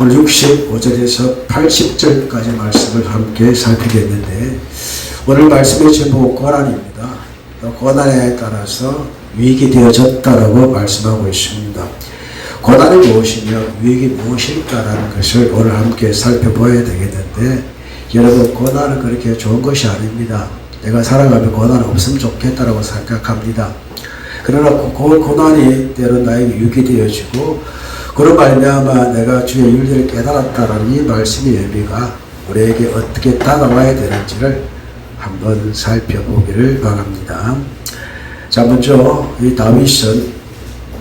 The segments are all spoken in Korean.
오늘 65절에서 80절까지 말씀을 함께 살피겠는데, 오늘 말씀의 제목은 고난입니다. 고난에 따라서 위익이 되어졌다라고 말씀하고 있습니다. 고난이 무엇이며 위익이 무엇일까라는 것을 오늘 함께 살펴봐야 되겠는데, 여러분, 고난은 그렇게 좋은 것이 아닙니다. 내가 살아가면 고난 없으면 좋겠다라고 생각합니다. 그러나 그 고난이 때로 나에게 유익이 되어지고, 그런 말미암아 내가 주의 윤리를 깨달았다라는 이 말씀의 의미가 우리에게 어떻게 다가와야 되는지를 한번 살펴보기를 바랍니다. 자, 먼저 이 다윗은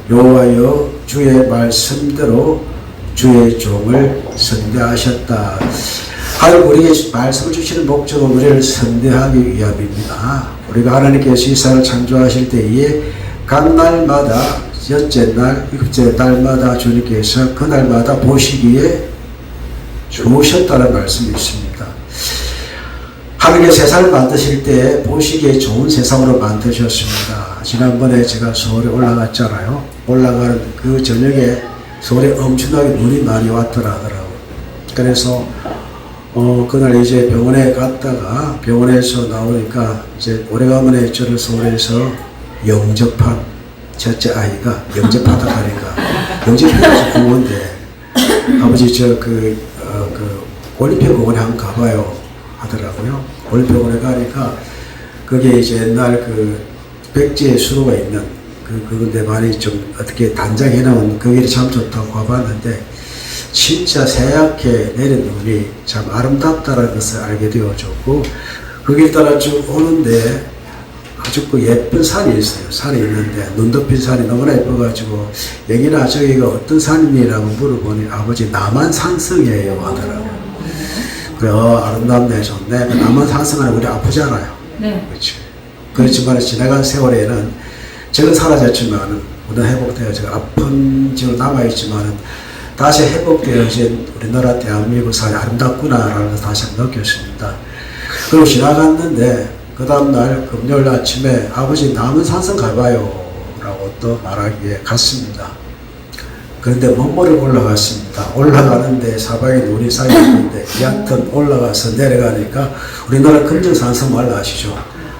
여호와여 주의 말씀대로 주의 종을 선대하셨다. 하나님 우리에게 말씀을 주시는 목적은 우리를 선대하기 위함입니다. 우리가 하나님께서 이 세상을 창조하실 때에 각 날마다 첫째 날, 일곱째 날마다 주님께서 그 날마다 보시기에 좋으셨다는 말씀이 있습니다. 하나님께서 세상을 만드실 때 보시기에 좋은 세상으로 만드셨습니다. 지난번에 제가 서울에 올라갔잖아요. 올라가는 그 저녁에 서울에 엄청나게 눈이 많이 왔더라 하더라고요. 그래서 그날 이제 병원에 갔다가 병원에서 나오니까 이제 오래간만에 저를 서울에서 영접한 첫째 아이가 영접하다 가니까 영접해서 공원인데 아버지 올림픽공원에 한번 가봐요 하더라고요. 올림픽공원에 가니까 그게 이제 옛날 그 백제의 수로가 있는 그건데 많이 좀 어떻게 단장해 놓은 그 길이 참 좋다고 가봤는데 진짜 새하얗게 내린 눈이 참 아름답다라는 것을 알게 되어졌고 그 길 따라 쭉 오는데 아주 그 예쁜 산이 있어요. 산이 있는데 눈 덮인 산이 너무나 예뻐가지고 여기나 저기가 어떤 산이라고 물어보니 아버지 남한산성이에요 하더라고요. 그래 아름답네 좋네. 남한산성은 우리 아프잖아요. 네. 그렇죠. 그렇지만 지나간 세월에는 저는 사라졌지만은 우리는 회복되어지고 아픈 지금 남아있지만은 다시 회복되어진 우리나라 대한민국 산이 아름답구나라는 걸 다시 한번 느꼈습니다. 그리고 지나갔는데 그 다음날 금요일 아침에 아버지 남한산성 가봐요 라고 또 말하기에 갔습니다. 그런데 먼머리 올라갔습니다. 올라가는데 사방에 눈이 쌓여있는데 얕은 올라가서 내려가니까 우리나라 금정산성 말 아시죠?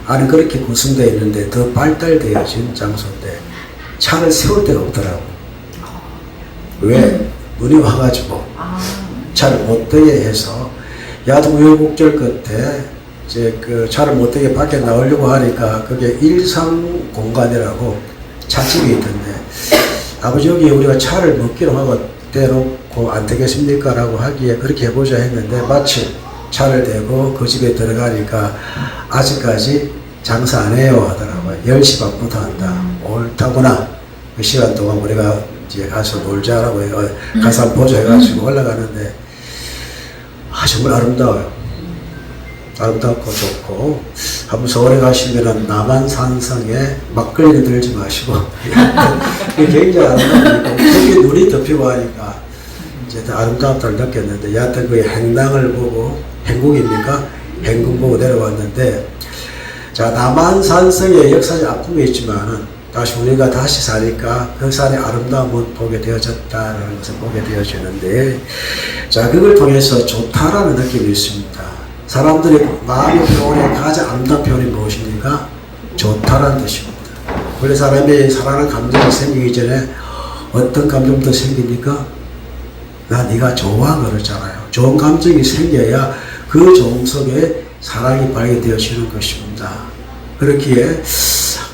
안에 그렇게 구성되어 있는데 더 발달되어진 장소인데 차를 세울 데가 없더라고. 왜? 눈이 와가지고 차를 못 되게 해서 야도 우여곡절 끝에 이제 그 차를 못 되게 밖에 나오려고 하니까 그게 일상 공간이라고 찻집이 있던데 아버지 여기 우리가 차를 먹기로 하고 대놓고 안 되겠습니까? 라고 하기에 그렇게 해보자 했는데 마침 차를 대고 그 집에 들어가니까 아직까지 장사 안 해요 하더라고요. 10시 반부터 한다. 옳다구나. 그 시간 동안 우리가 이제 가서 놀자라고 가서 한번 보자 해가지고 올라가는데 정말 아름다워요. 아름답고 좋고 한번 서울에 가시면은 남한산성에 막걸리는 들지 마시고 굉장히 아름다우니까 거기에 눈이 덮이고 하니까 이제 더 아름답다를 느꼈는데 여하튼 그 행당을 보고 행궁입니까? 행궁 보고 내려왔는데 자 남한산성에 역사적 아픔이 있지만은 다시 우리가 다시 사니까 그 산의 아름다움을 보게 되어졌다는 것을 보게 되어지는데 자 그걸 통해서 좋다라는 느낌이 있습니다. 사람들이 마음의 표현에 가장 아름다운 표현이 무엇입니까? 좋다라는 뜻입니다. 원래 사람이 사랑하는 감정이 생기기 전에 어떤 감정부터 생깁니까? 나 네가 좋아 그러잖아요. 좋은 감정이 생겨야 그 좋음 속에 사랑이 발견되어지는 것입니다. 그렇기에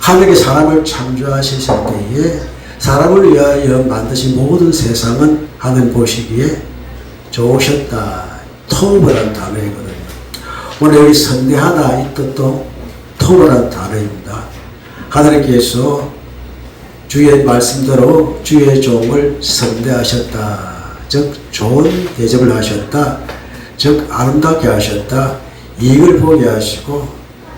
하나님께 사람을 창조하실 때에 사람을 위하여 만드신 모든 세상은 하나님 보시기에 좋으셨다. 토브라는 단어이거든요. 오늘 여기 선대하다 이 뜻도 토브라는 단어입니다. 하나님께서 주의 말씀대로 주의 종을 선대하셨다. 즉 좋은 대접을 하셨다. 즉 아름답게 하셨다. 이익을 보게 하시고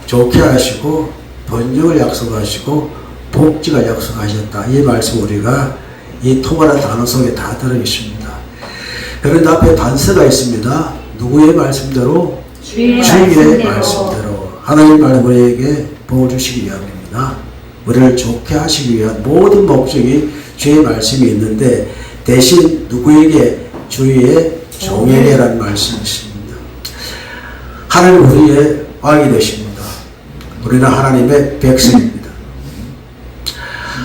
좋게 하시고 번영을 약속하시고 복지가 약속하셨다. 이 말씀 우리가 이 토브라는 단어 속에 다 들어있습니다. 그런데 앞에 단서가 있습니다. 누구의 말씀대로? 주의 말씀대로. 하나님 말씀 우리에게 복을 주시기 위함입니다. 우리를 좋게 하시기 위한 모든 목적이 주의 말씀이 있는데 대신 누구에게 주의 종에게라는 말씀이 있습니다. 하나님 우리의 왕이 되십니다. 우리는 하나님의 백성입니다.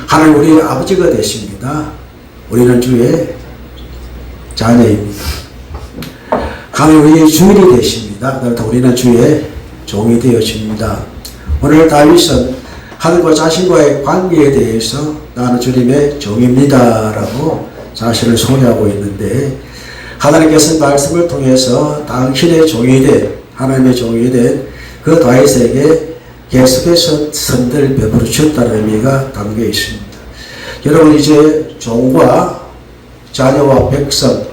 하나님 우리의 아버지가 되십니다. 우리는 주의 자녀입니다. 하나님 우리의 주인이 되십니다. 그렇다 우리는 주의 종이 되어집니다. 오늘 다윗은 하나님과 자신과의 관계에 대해서 나는 주님의 종입니다 라고 자신을 소개하고 있는데, 하나님께서 말씀을 통해서 당신의 종이 된, 하나님의 종이 된 그 다윗에게 계속해서 선대를 베풀어 주셨다는 의미가 담겨 있습니다. 여러분, 이제 종과 자녀와 백성,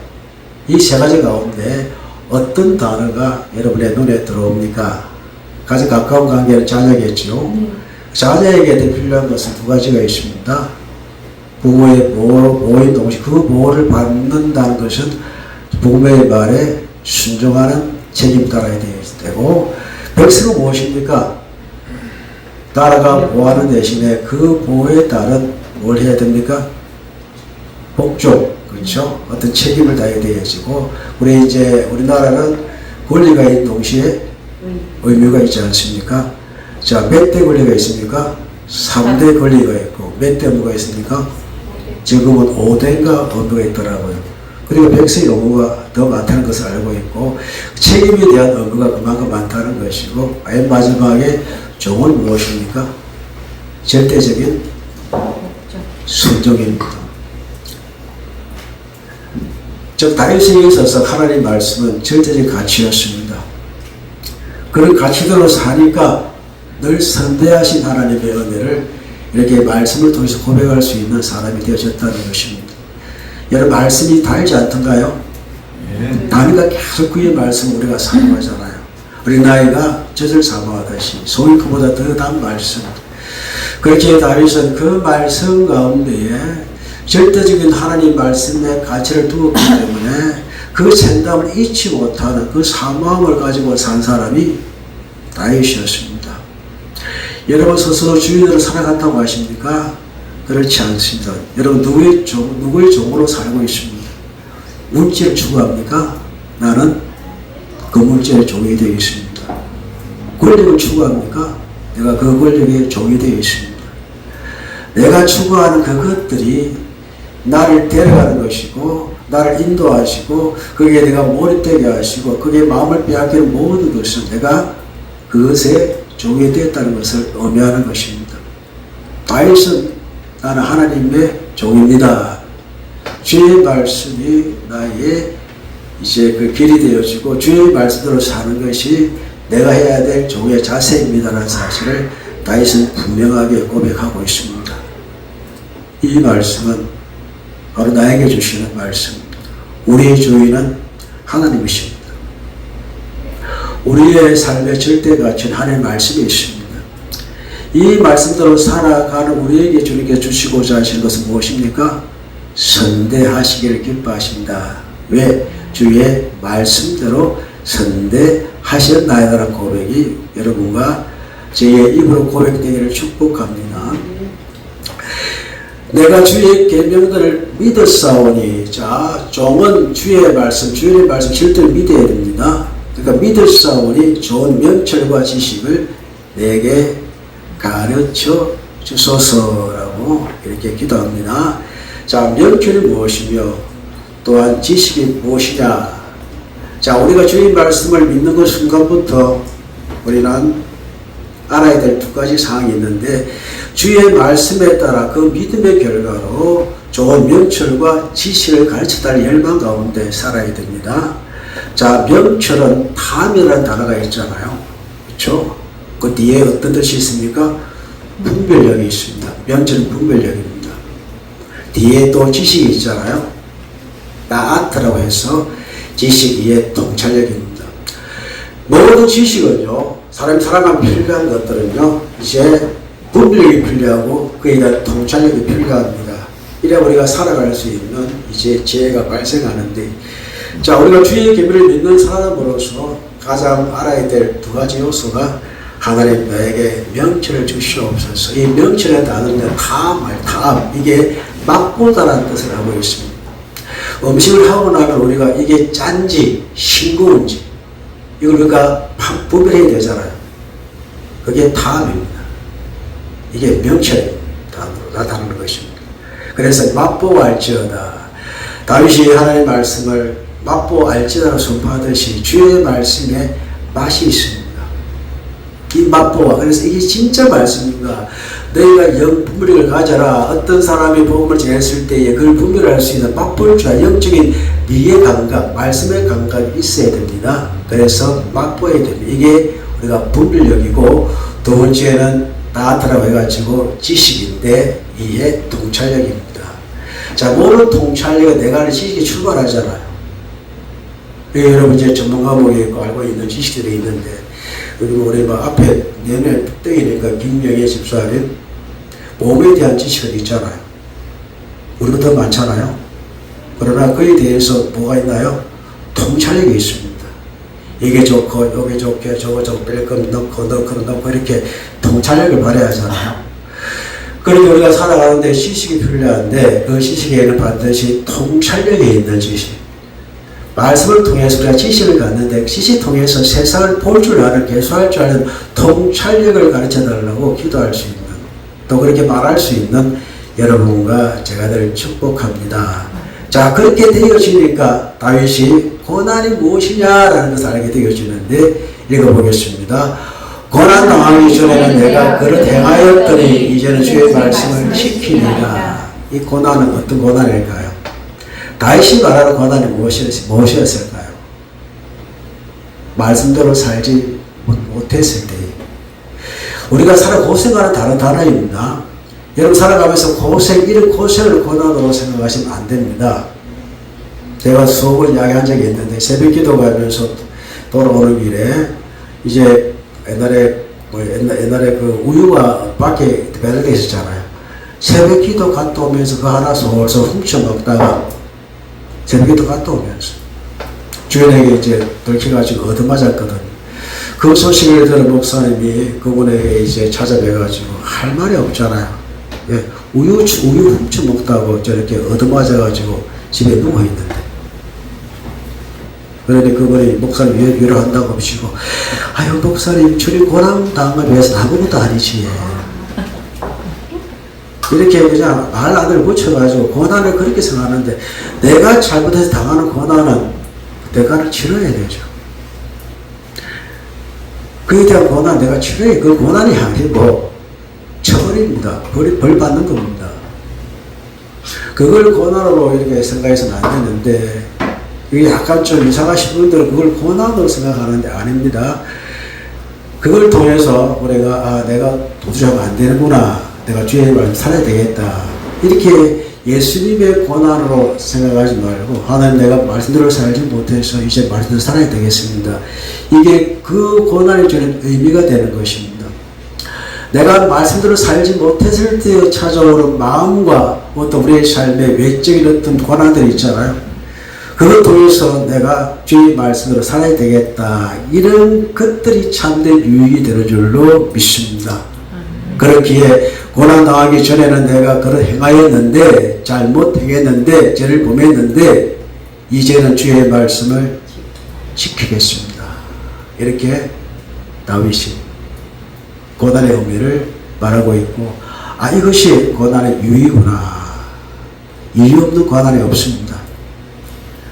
이 세 가지 가운데 어떤 단어가 여러분의 눈에 들어옵니까? 가장 가까운 관계는 자녀겠죠. 자녀에게 필요한 것은 두 가지가 있습니다. 부모의 보호인 동시에 그 보호를 받는다는 것은 부모의 말에 순종하는 책임을 따라야 되고, 백성은 무엇입니까? 나라가 보호하는 대신에 그 보호에 따른 뭘 해야 됩니까? 복종, 그렇죠? 어떤 책임을 다해야 되어지고, 우리나라는 권리가 있는 동시에 의무가 있지 않습니까? 자, 몇 대 권리가 있습니까? 3대 권리가 있고, 몇 대 의무가 있습니까? 지금은 5대인가 의무가 있더라고요. 그리고 백성의 의무가 더 많다는 것을 알고 있고, 책임에 대한 의무가 그만큼 많다는 것이고, 맨 마지막에 종은 무엇입니까? 절대적인 순종입니다. 즉 다윗에게 있어서 하나님 말씀은 절대적인 가치였습니다. 그런 가치대로 사니까 늘 선대하신 하나님의 은혜를 이렇게 말씀을 통해서 고백할 수 있는 사람이 되어졌다는 것입니다. 여러분, 말씀이 달지 않던가요? 다윗과 계속 그의 말씀을 우리가 사모하잖아요. 어린아이가 젖을 사모하듯이 소위 그보다 더 단 말씀. 그렇게 다윗은 그 말씀 가운데에 절대적인 하나님 말씀의 가치를 두었기 때문에 그 생담을 잊지 못하는 그 사모함을 가지고 산 사람이 다윗이었습니다. 여러분 스스로 주인으로 살아간다고 하십니까? 그렇지 않습니다. 여러분 누구의 종으로 살고 있습니다. 물질을 추구합니까? 나는 그 물질의 종이 되어 있습니다. 권력을 추구합니까? 내가 그 권력의 종이 되어 있습니다. 내가 추구하는 그것들이 나를 데려가는 것이고, 나를 인도하시고, 거기에 내가 몰입되게 하시고, 거기에 마음을 빼앗기는 모든 것은 내가 그것에 종이 되었다는 것을 의미하는 것입니다. 다윗은 나는 하나님의 종입니다. 주의 말씀이 나의 이제 그 길이 되어지고, 주의 말씀대로 사는 것이 내가 해야 될 종의 자세입니다라는 사실을 다윗은 분명하게 고백하고 있습니다. 이 말씀은 바로 나에게 주시는 말씀입니다. 우리의 주인은 하나님이십니다. 우리의 삶의 절대 가치는 하나님의 말씀이 있습니다. 이 말씀대로 살아가는 우리에게 주님께 주시고자 하시는 것은 무엇입니까? 선대하시기를 기뻐하신다. 왜? 주의 말씀대로 선대하셨나이다라는 고백이 여러분과 제 입으로 고백되기를 축복합니다. 내가 주의 계명들을 믿었사오니, 자, 종은 주의 말씀 실제로 믿어야 됩니다. 그러니까 믿었사오니 좋은 명철과 지식을 내게 가르쳐 주소서라고 이렇게 기도합니다. 자, 명철이 무엇이며 또한 지식이 무엇이냐. 자, 우리가 주의 말씀을 믿는 그 순간부터 우리는 알아야 될 두 가지 사항이 있는데, 주의 말씀에 따라 그 믿음의 결과로 좋은 명철과 지식을 가르쳐달 열망 가운데 살아야 됩니다. 자, 명철은 탐이라는 단어가 있잖아요. 그렇죠? 그 뒤에 어떤 뜻이 있습니까? 분별력이 있습니다. 명철은 분별력입니다. 뒤에 또 지식이 있잖아요. 나아트라고 해서 지식 위에 통찰력입니다. 모든 지식은요, 사람이 살아가면 필요한 것들은요, 이제 분별력이 필요하고 그에 대한 통찰력이 필요합니다. 이래 우리가 살아갈 수 있는 이제 지혜가 발생하는데, 자, 우리가 주의 계명을 믿는 사람으로서 가장 알아야 될 두 가지 요소가, 하나님 나에게 명철을 주시옵소서. 이 명철의 단어는 탐, 이게 맛보다라는 뜻을 하고 있습니다. 음식을 하고 나면 우리가 이게 짠지 싱거운지 이걸 우리가 분별해야 되잖아요. 그게 다음입니다. 이게 명철입니다. 다음으로 나타나는 것입니다. 그래서 맛보고 알지어다. 다윗이 하나님의 말씀을 맛보고 알지어다라고 선포하듯이 주의 말씀에 맛이 있습니다. 이 맛보아. 그래서 이게 진짜 말씀인가? 너희가 영 분별력을 가져라. 어떤 사람이 복음을 전했을 때에 그걸 분별할 수 있는 맛볼 줄 아는 영적인 미의 감각, 말씀의 감각이 있어야 됩니다. 그래서 맛보아야 됩니다. 이게 우리가 분별력이고, 두 번째는 나한테라고 해가지고 지식인데 이에 통찰력입니다. 자, 모든 통찰력은 내가 하는 지식이 출발하잖아요. 여러분 이제 전문가 목에 알고 있는 지식들이 있는데, 그리고 우리 앞에 내내 떡이니까 김영애 집사님 몸에 대한 지식은 있잖아요. 우리보다 더 많잖아요. 그러나 그에 대해서 뭐가 있나요? 통찰력이 있습니다. 이게 좋고 요게 좋게 저거 뺄 거면 넣고 이렇게 통찰력을 발휘해야 하잖아요. 그러니 우리가 살아가는데 지식이 필요한데 그 지식에는 반드시 통찰력이 있는 지식. 말씀을 통해서 우리가 지식을 갖는데 지식 통해서 세상을 볼 줄 아는, 개수할 줄 아는 통찰력을 가르쳐 달라고 기도할 수 있는, 또 그렇게 말할 수 있는 여러분과 제가 늘 축복합니다. 자, 그렇게 되어지니까 다윗이 고난이 무엇이냐라는 것을 알게 되어지는데 읽어보겠습니다. 고난 당하기 전에는 내가 그릇 행하였더니 이제는 주의 말씀을 지키리라. 이 고난은 어떤 고난일까요? 다윗이 말하는 고난이 무엇이었을까요? 말씀대로 살지 못했을 때, 우리가 살아 고생하는 다른 단어입니다. 여러분 살아가면서 이런 고생을 고난으로 생각하시면 안 됩니다. 제가 수업을 이야기한 적이 있는데, 새벽 기도 가면서 돌아오는 길에 이제 옛날에 그 우유가 밖에 배달돼 있었잖아요. 새벽 기도 갔다 오면서 그 하나 솔솔 훔쳐 먹다가 새벽기도 갔다 오면서 주인에게 이제 들켜가지고 얻어맞았거든요. 그 소식을 들은 목사님이 그분에게 이제 찾아뵈가지고 할 말이 없잖아요. 예, 우유 훔쳐 먹다고 저렇게 얻어맞아가지고 집에 누워있는데. 그러니 그분이 목사님 위로한다고 하시고, 아유 목사님 저리 고난 당한 걸 위해서 아무것도 아니지. 이렇게 그냥 말 안을 붙여가지고 고난을 그렇게 생각하는데, 내가 잘못해서 당하는 고난은 대가를 치러야 되죠. 그에 대한 고난 내가 치러야, 그 고난이 아니고 처벌입니다. 벌 받는 겁니다. 그걸 고난으로 이렇게 생각해서는 안 되는데, 이게 약간 좀 이상하신 분들은 그걸 고난으로 생각하는데 아닙니다. 그걸 통해서 우리가 내가 도주하면 안 되는구나, 내가 주의 말씀 살아야 되겠다, 이렇게 예수님의 고난으로 생각하지 말고, 하나님 내가 말씀대로 살지 못해서 이제 말씀대로 살아야 되겠습니다. 이게 그 고난이 주는 의미가 되는 것입니다. 내가 말씀대로 살지 못했을 때 찾아오는 마음과 어떤 우리의 삶의 외적인 어떤 고난들이 있잖아요. 그걸 통해서 내가 주의 말씀대로 살아야 되겠다, 이런 것들이 참된 유익이 되는 줄로 믿습니다. 그렇기에 고난 당하기 전에는 내가 그걸 행하였는데, 잘못 행했는데, 죄를 범했는데, 이제는 주의 말씀을 지키겠습니다. 이렇게 다윗이 고난의 의미를 말하고 있고, 이것이 고난의 유의구나. 이유 없는 고난이 없습니다.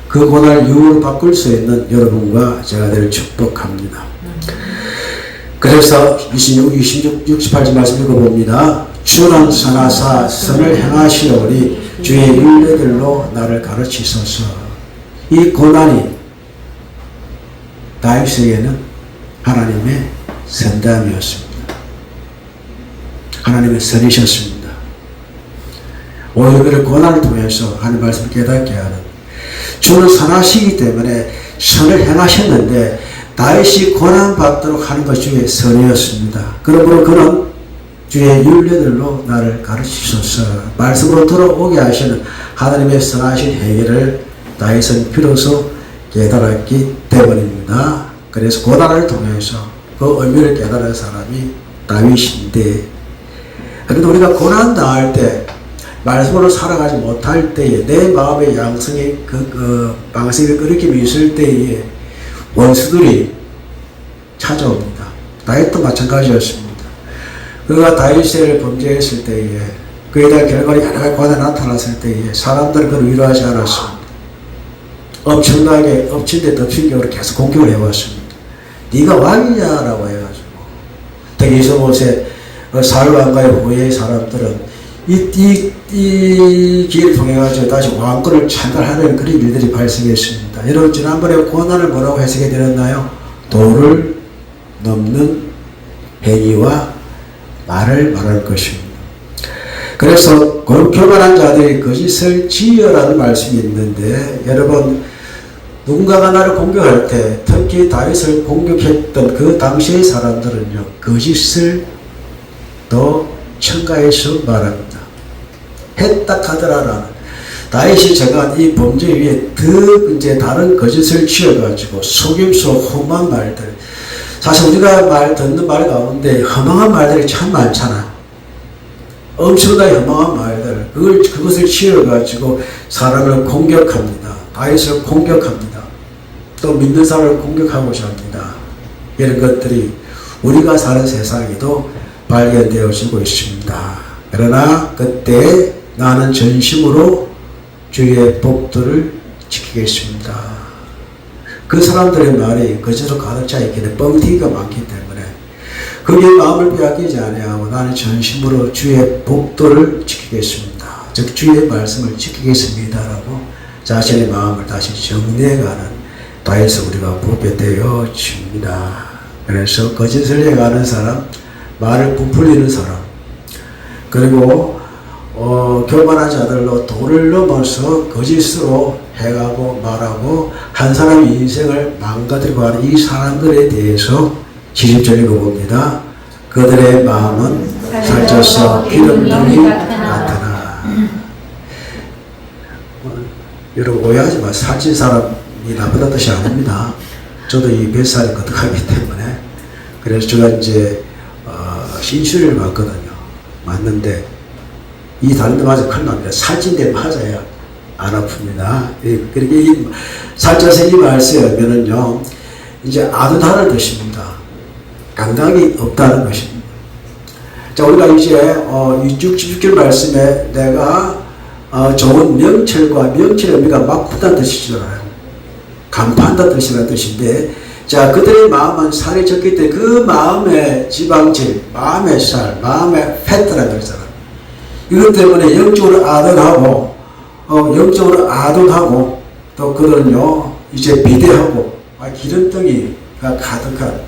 그 고난을 유의로 바꿀 수 있는 여러분과 제가 늘 축복합니다. 그래서 68절 말씀 읽어봅니다. 주는 선하사 선을 행하시오니 주의 율례들로 나를 가르치소서. 이 고난이 다윗에게는 하나님의 선담이었습니다. 하나님의 선이셨습니다. 오히려 그 고난을 통해서 하나님 말씀을 깨닫게 하는, 주는 선하시기 때문에 선을 행하셨는데 다윗이 고난받도록 하는 것이 주의 선이었습니다. 그러므로 그는 주의 율례들로 나를 가르치소서, 말씀으로 들어오게 하시는 하나님의 선하신 행위를 다윗은 비로소 깨달았기 때문입니다. 그래서 고난을 통해서 그 의미를 깨달은 사람이 다윗인데, 그런데 우리가 고난 당할 때 말씀으로 살아가지 못할 때에 내 마음의 양성이 방식이 그렇게 있을 때에 원수들이 찾아옵니다. 다윗도 마찬가지였습니다. 그가 다윗을 범죄했을 때에 그에 대한 결과가 여러 가지 고난이 나타났을 때에 사람들은 그를 위로하지 않았습니다. 엄청나게 엎친 데 덮친 격으로 계속 공격을 해왔습니다. 네가 왕이냐라고 해가지고 특히 이스보셋 사울왕가의 후예의 사람들은 이 기회를 통해 가지고 다시 왕권을 찬탈하는 그런 일들이 발생했습니다. 여러분 지난번에 고난을 뭐라고 해석해 드렸나요? 도를 넘는 행위와 말을 말할 것입니다. 그래서 교만한 자들이 거짓을 지으라는 말씀이 있는데 여러분 누군가가 나를 공격할 때 특히 다윗을 공격했던 그 당시의 사람들은요 거짓을 더 첨가해서 말합니다. 했다 하더라라는 다윗이 정한 이 범죄 위에 더 이제 다른 거짓을 지어가지고 속임수 험한 말들 사실 우리가 듣는 말 가운데 허망한 말들이 참 많잖아. 엄청나게 허망한 말들 그것을 지어가지고 사람을 공격합니다. 다윗을 공격합니다. 또 믿는 사람을 공격하고자 합니다. 이런 것들이 우리가 사는 세상에도 발견되어지고 있습니다. 그러나 그때 나는 전심으로 주의 법도를 지키겠습니다. 그 사람들의 말이 거짓으로 가득 차 있기는 뻥튀기가 많기 때문에 거기에 마음을 빼앗기지 아니하고 나는 전심으로 주의 법도를 지키겠습니다. 즉 주의 말씀을 지키겠습니다라고 자신의 마음을 다시 정리해가는 다윗을 우리가 보게 되어집니다. 그래서 거짓을 해가는 사람, 말을 부풀리는 사람, 그리고 교만한 자들로 도를 넘어서 거짓으로 해가고 말하고 한 사람의 인생을 망가뜨리고 하는 이 사람들에 대해서 70절 읽어봅니다. 그들의 마음은 살쪄서 기름덩이 같으나. 여러분 오해하지 마. 살찐 사람이 나쁘다 뜻이 아닙니다. 저도 이 뱃살이 거듭하기 때문에 그래서 제가 이제 신수를 맞거든요. 맞는데 이 다른 데 맞아 큰일 납니다. 살찐 데 맞아야 안 아픕니다. 그렇게 이 살쪄서 이 말씀하면은요 이제 아둔하는 뜻입니다. 감각이 없다는 것입니다. 자 우리가 이제 66절 말씀에 내가 좋은 명철과 명철의 의미가 맞붙다는 뜻이잖아요. 간파한다는 뜻인데 자 그들의 마음은 살이 적기 때문에 그 마음의 지방질, 마음의 살, 마음의 패트라는 거잖아요. 이것 때문에 영적으로 아둔하고 또 그들은요 이제 비대하고 기름덩이가 가득한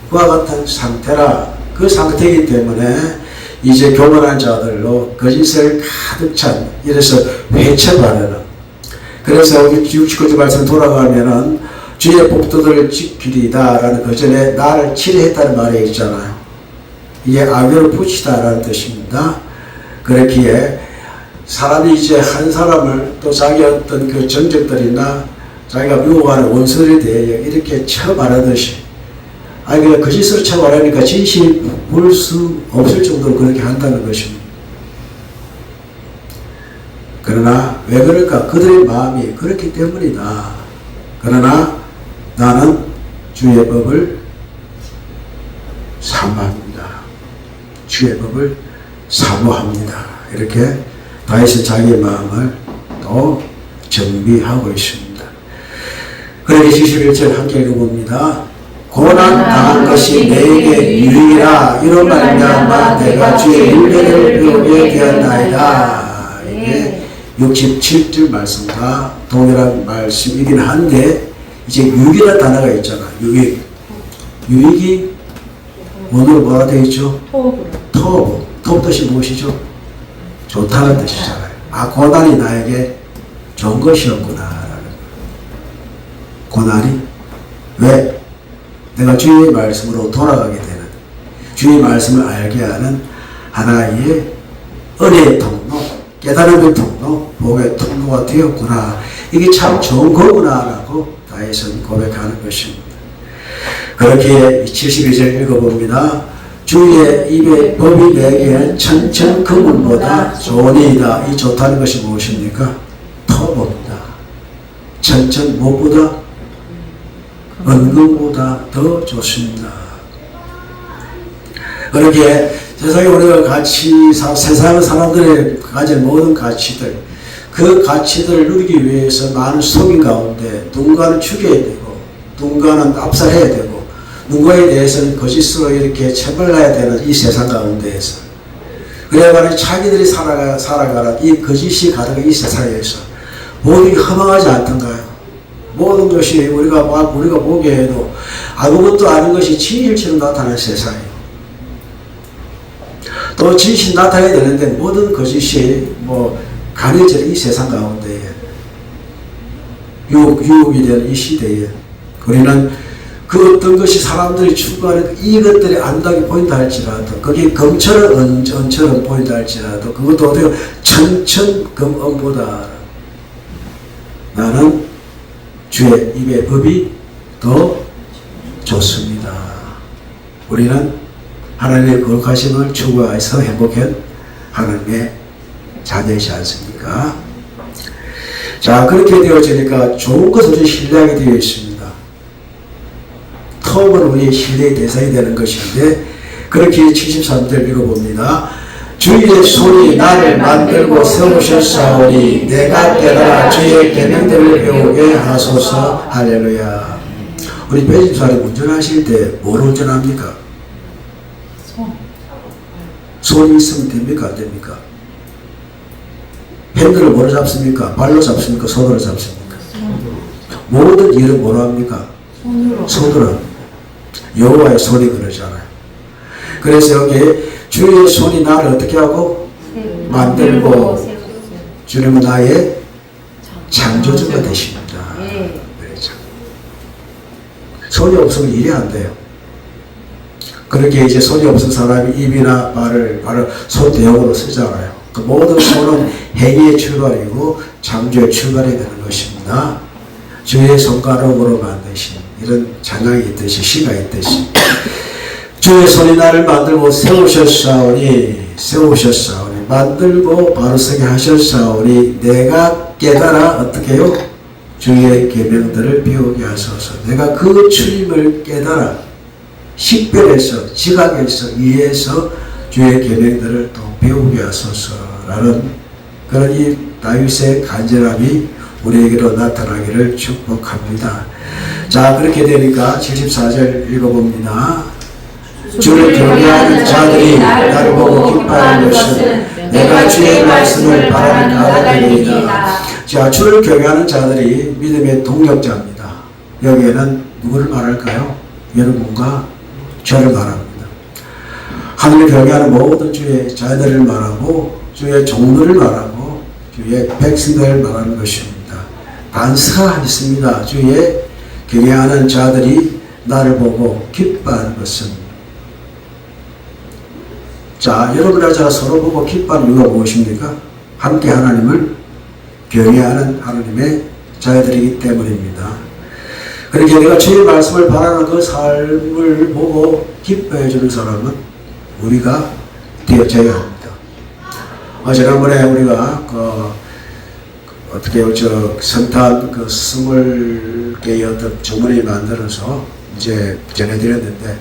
그와 같은 상태라 그 상태이기 때문에 이제 교만한 자들로 거짓을 가득 찬 이래서 회쳐가려는 그래서 69절 말씀 돌아가면은 주의 법도들을 지키리다라는 그 전에 나를 치료했다는 말이 있잖아요. 이게 악을 붙이다라는 뜻입니다. 그렇기에 사람이 이제 한 사람을 또 자기 어떤 그 정적들이나 자기가 미워하는 원수들에 대해 이렇게 쳐말하듯이 그냥 거짓으로 쳐말하니까 진실이 볼 수 없을 정도로 그렇게 한다는 것입니다. 그러나 왜 그럴까? 그들의 마음이 그렇기 때문이다. 그러나 나는 주의 법을 사모합니다. 주의 법을 사모합니다. 이렇게 다윗은 자기의 마음을 또 정비하고 있습니다. 그러기 71절 함께 읽어봅니다. 고난 당한 것이 내게 유익이라 이런 말미암아 내가 주의 윤례를 배우게 되었나이다. 이게 67절 말씀과 동일한 말씀이긴 한데 이제 유익이라는 단어가 있잖아. 유익이 원어로 뭐라 되어 있죠? 토브 뜻이 무엇이죠? 좋다는 뜻이잖아요. 고난이 나에게 좋은 것이었구나. 고난이 왜? 내가 주의 말씀으로 돌아가게 되는 주의 말씀을 알게 하는 하나의 은혜의 통로, 깨달음의 통로, 복의 통로가 되었구나. 이게 참 좋은 거구나라고 다윗은 고백하는 것입니다. 그렇게 72절 읽어봅니다. 주의 입의 법이 내게 천천금은보다 좋으니이다. 이 좋다는 것이 무엇입니까? 터봅니다. 천천 무엇보다? 은금보다 더 좋습니다. 그렇게 세상에 우리가 세상 사람들의 가진 모든 가치들, 그 가치들을 누리기 위해서 많은 속인 가운데 누군가는 죽여야 되고, 누군가는 압살해야 되고, 누군가에 대해서는 거짓으로 이렇게 체벌해야 되는 이 세상 가운데에서, 그래야만 자기들이 살아가는 이 거짓이 가득한 이 세상에서 모든 게 허망하지 않던가요? 모든 것이 우리가 보기에도 아무것도 아닌 것이 진실처럼 나타나는 세상이에요. 또 진실이 나타나야 되는데 모든 거짓이 가려지는 이 세상 가운데에, 유혹이 되는 이 시대에 우리는 그 어떤 것이 사람들이 추구하는 이것들이 안다게 보인다 할지라도, 그게 금처럼 은처럼 보인다 할지라도, 그것도 어떻게 천천금은보다 나는 주의 입의 법이 더 좋습니다. 우리는 하나님의 거룩하심을 추구해서 행복한 하나님의 자녀이지 않습니까? 자, 그렇게 되어지니까 좋은 것을 신뢰하게 되어 있습니다. 터음은 우리의 신뢰의 대상이 되는 것인데, 그렇게 73절 읽어봅니다. 주의 손이 나를 만들고 세우셨사오니 내가 깨달아 주의 계명들을 배우게 하소서. 할렐루야. 우리 배심사님 운전하실 때 뭘 운전합니까? 손이 있으면 됩니까? 안 됩니까? 핸들을 뭐로 잡습니까? 발로 잡습니까? 손으로 잡습니까? 모든 일을 뭐로 합니까? 손으로 합니다. 여호와의 손이 그러잖아요. 그래서 여기 주의 손이 나를 어떻게 하고? 만들고 주님은 나의 창조주가 되십니다. 그렇죠. 손이 없으면 일이 안 돼요. 그렇게 이제 손이 없은 사람이 입이나 발을 손 대용으로 쓰잖아요. 그 모든 손은 행위의 출발이고 창조의 출발이 되는 것입니다. 주의 손가락으로 만드신 이런 찬양이 있듯이, 시가 있듯이, 주의 손이 나를 만들고 세우셨사오니 만들고 바로 서게 하셨사오니 내가 깨달아 어떻게 해요? 주의 계명들을 배우게 하소서. 내가 그 주님을 깨달아 식별해서, 지각해서, 이해해서 주의 계명들을 또 배우게 하소서라는 그런 이 다윗의 간절함이 우리에게로 나타나기를 축복합니다. 자, 그렇게 되니까 74절 읽어봅니다. 주를 경외하는 자들이 나를 보고 기뻐하는 것은 내가 주의 말씀을 바라는 까닭이니이다. 자, 주를 경외하는 자들이 믿음의 동력자입니다. 여기에는 누구를 말할까요? 여러분과 저를 말합니다. 하늘을 경외하는 모든 주의 자녀들을 말하고, 주의 종들을 말하고, 주의 백성들을 말하는 것입니다. 단서가 있습니다. 주의 경외하는 자들이 나를 보고 기뻐하는 것은, 자, 여러분과 제가 서로 보고 기뻐하는 이유가 무엇입니까? 함께 하나님을 경외하는 하나님의 자녀들이기 때문입니다. 그렇게 내가 주의 말씀을 바라는 그 삶을 보고 기뻐해 주는 사람은 우리가 되어져야 합니다. 지난번에 우리가 어떻게 성탄 20개의 어떤 주문을 만들어서 이제 전해드렸는데,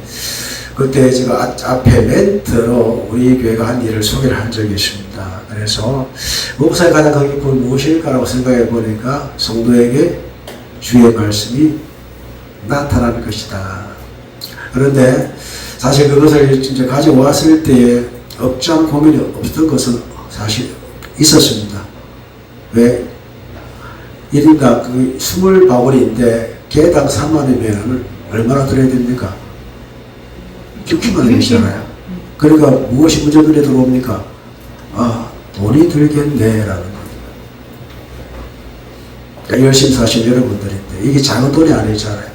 그때 제가 앞에 멘트로 우리 교회가 한 일을 소개를 한 적이 있습니다. 그래서 목사의 가장 큰 기쁨이 무엇일까라고 생각해 보니까 성도에게 주의 말씀이 나타나는 것이다. 그런데 사실 그것을 이제 가지고 왔을 때에 업장 고민이 없었던 것은 사실 있었습니다. 왜? 1인당 20바구니인데 개당 3만원이면 얼마나 들어야 됩니까? 60만원이잖아요. 그러니까 무엇이 문제 눈에 들어옵니까? 돈이 들겠네 라는 겁니다. 그러니까 열심히 사신 여러분들인데 이게 작은 돈이 아니잖아요.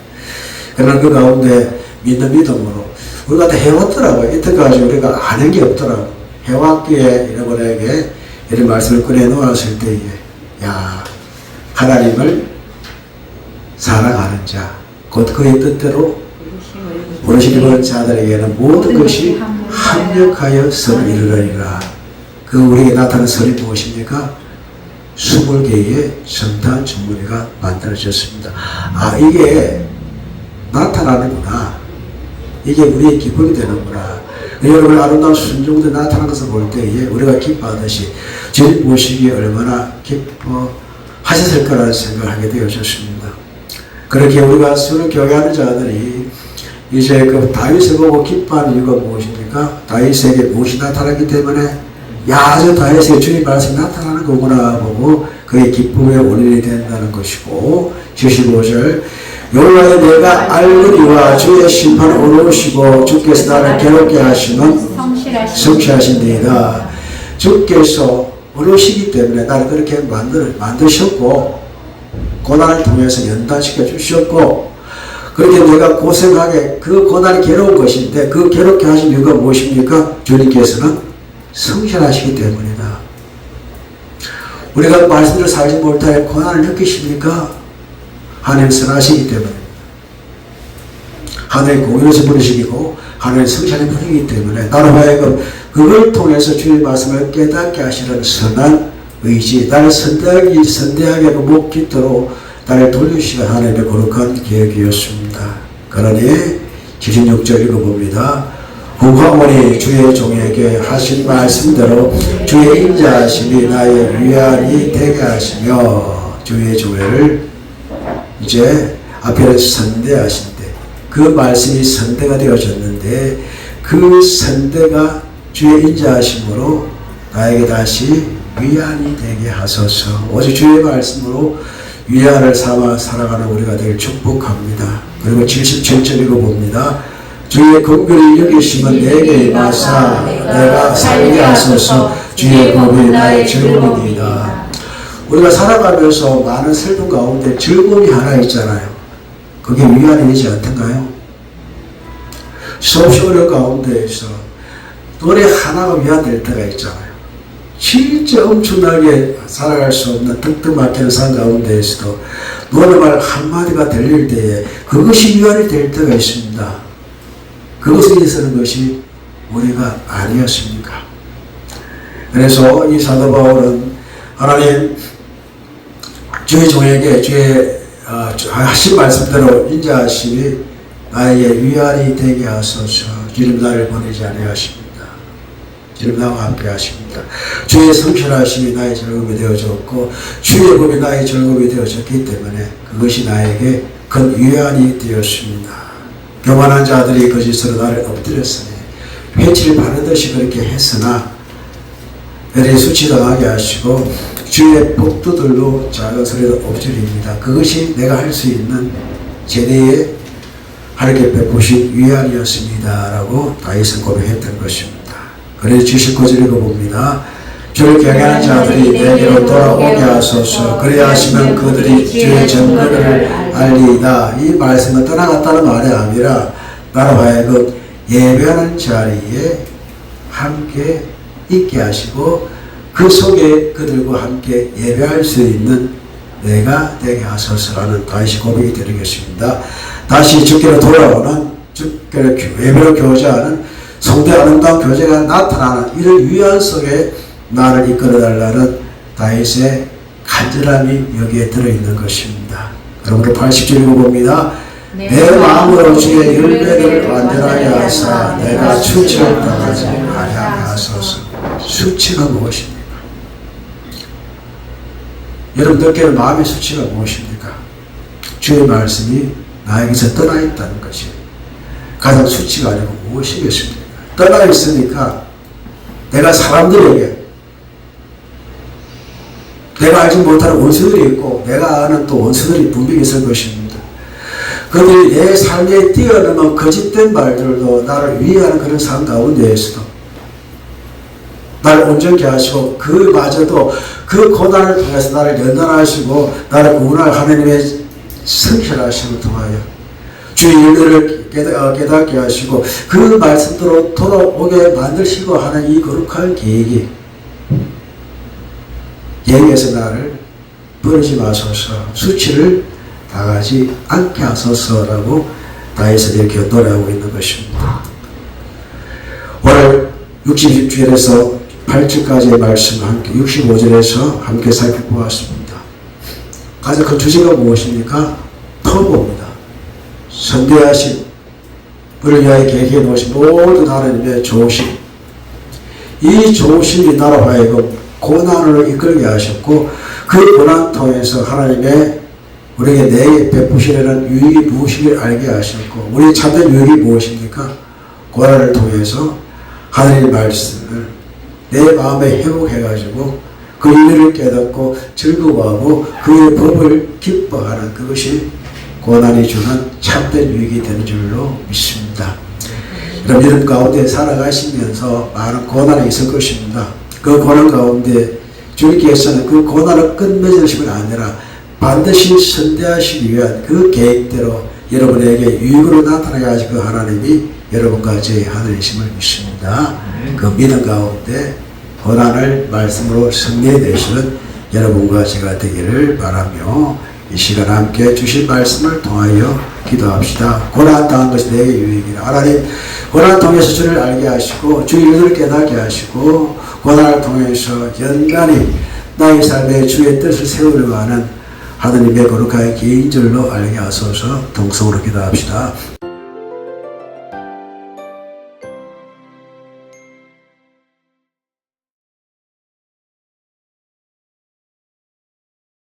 그러나 그 가운데 믿는 믿음으로 우리가 다 해왔더라고요. 이때까지 우리가 아는 게 없더라고요. 해왔기에 여러분에게 이런 말씀을 꺼내 놓았을 때에, 야, 하나님을 사랑하는 자, 곧 그의 뜻대로 부르시는 자들에게는 모든 것이 합력하여 선을 이루리라. 그 우리에게 나타난 선이 무엇입니까? 20개의 성탄 주머니가 만들어졌습니다. 아, 이게 나타나는구나. 이게 우리의 기쁨이 되는구나. 여러분, 아름다운 순종도 나타나는 것을 볼 때에 우리가 기뻐하듯이 주님 모시기에 얼마나 기뻐하셨을 거라는 생각을 하게 되어졌습니다. 그렇게 우리가 서로 교회하는 자들이 이제 그 다윗을 보고 기뻐하는 이유가 무엇입니까? 다윗에게 무엇이 나타났기 때문에 야, 저 다윗의 주님 말씀이 나타나는 거구나 보고 그의 기쁨의 원인이 된다는 것이고, 75절 여호와의 내가 알거니와 주의 심판을 어려우시고 주께서 나를 괴롭게 하시는 성실하신데이다. 주께서 어려우시기 때문에 나를 그렇게 만드셨고 고난을 통해서 연단시켜 주셨고, 그렇게 내가 고생하게 그 고난이 괴로운 것인데 그 괴롭게 하신 이유가 무엇입니까? 주님께서는 성실하시기 때문이다. 우리가 말씀대로 살지 못하여 고난을 느끼십니까? 하나님 선하시기 때문에, 하나님 공의로서 분이시고 하나님 성실한 분이기 때문에 나로 하여금 그걸 통해서 주의 말씀을 깨닫게 하시는 선한 의지, 나를 선대하게 못 깃도록 나를 돌리시는 하나님의 거룩한 계획이었습니다. 그러니 76절 읽어봅니다. 후하오니 주의 종에게 하신 말씀대로 주의 인자하심이 나의 위안이 되게 하시며, 주의 조회를 이제 앞에는 선대하신 때 그 말씀이 선대가 되어졌는데 그 선대가 주의 인자하심으로 나에게 다시 위안이 되게 하소서. 오직 주의 말씀으로 위안을 삼아 살아가는 우리가 되길 축복합니다. 그리고 77절 읽어봅니다. 주의 긍휼히 여기심은 내게 임하사 내가 살게 하소서. 주의 법이 나의 즐거움이니이다. 우리가 살아가면서 많은 슬픔 가운데 즐거움이 하나 있잖아요. 그게 위안이 되지 않던가요? 수없이 어려운 가운데에서 노래 하나가 위안될 때가 있잖아요. 진짜 엄청나게 살아갈 수 없는 뜨뜻막히는 산 가운데에서도 노래말 한마디가 들릴 때에 그것이 위안이 될 때가 있습니다. 그것에 있었는 것이 우리가 아니었습니까? 그래서 이 사도 바울은 하나님 주의 종에게 주의 하신 말씀대로 인자하심이 나에게 위안이 되게 하소서. 주님 나를 보내지 아니하십니다. 주님 나와 함께 하십니다. 주의 성실하심이 나의 즐거움이 되어졌고 주의 법이 나의 즐거움이 되어졌기 때문에 그것이 나에게 큰 위안이 되었습니다. 교만한 자들이 거짓으로 나를 엎드렸으니 회치를 바르듯이 그렇게 했으나 내리 수치당하게 하시고 주의 복도들로 작은 소리로 엎드립니다. 그것이 내가 할 수 있는 제대의 하나님께 베푸신 위안이었습니다 라고 다윗은 고백했던 것입니다. 그래서 79절 읽어봅니다. 주를 경외하는 자들이 내게로 돌아오게 하소서. 그래야 하시면 그들이 주의 정거를 알리이다. 이 말씀은 떠나갔다는 말이 아니라 나로 하여금 예배하는 자리에 함께 있게 하시고 그 속에 그들과 함께 예배할 수 있는 내가 되게 하소서라는 다시 고백이 드리겠습니다. 다시 주께로 돌아오는 주께로 예배로 교제하는 성대 아름다운 교제가 나타나는 이런 위안 속에 나를 이끌어달라는 다윗의 간절함이 여기에 들어있는 것입니다. 그러므로 80절 읽어봅니다. 내 마음으로 주의 열매를 완전하게 하사 내가 수치를 당하지 아니하게 하소서. 수치가 무엇입니까? 여러분들께는 마음의 수치가 무엇입니까? 주의 말씀이 나에게서 떠나 있다는 것이 가장 수치가 아니고 무엇이겠습니까? 떠나 있으니까 내가 사람들에게 내가 알지 못하는 원수들이 있고 내가 아는 또 원수들이 분명히 있을 것입니다. 그들이 내 삶에 뛰어넘은 거짓된 말들도 나를 위하는 그런 삶 가운데에서도 나를 온전케 하시고 그마저도 그 고난을 통해서 나를 연단하시고 나를 구원할 하나님의 성실하심을 통하여 주의 열매를 깨닫게 하시고 그 말씀대로 돌아오게 만드시고 하는 이 거룩한 계획이 여기에서 나를 버리지 마소서, 수치를 당하지 않게 하소서라고 다윗은 이렇게 노래하고 있는 것입니다. 오늘 60주일에서 8절까지의 말씀을 함께 65절에서 함께 살펴보았습니다. 가장 큰 주제가 무엇입니까? 터보입니다. 선대하신 우리를 위하여 계획해 놓으신 모든 하나님의 좋으심, 이 좋으심이 나로 하여금 고난을 이끌게 하셨고 그 고난 통해서 하나님의 우리에게 내게 베푸시려는 유익이 무엇인지를 알게 하셨고 우리의 참된 유익이 무엇입니까? 고난을 통해서 하나님의 말씀을 내 마음에 회복해가지고 그 의미를 깨닫고 즐거워하고 그의 법을 기뻐하는 그것이 고난이 주는 참된 유익이 되는 줄로 믿습니다. 여러분 이런 가운데 살아가시면서 많은 고난이 있을 것입니다. 그 고난 가운데 주님께서는 그 고난을 끝맺으시면 아니라 반드시 선대하시기 위한 그 계획대로 여러분에게 유익으로 나타나게 하신 그 하나님이 여러분과 저희 하늘이심을 믿습니다. 그 믿음 가운데 고난을 말씀으로 승리되시는 여러분과 제가 되기를 바라며 이 시간 함께 주신 말씀을 통하여 기도합시다. 고난 당한 것이 내게 유익이라. 하나님 고난 통해서 주를 알게 하시고 주의 일을 깨닫게 하시고 고난을 통해서 연간히 나의 삶에 주의 뜻을 세우려고 하는 하나님의 거룩한 개인절로 알게 하소서. 동성으로 기도합시다.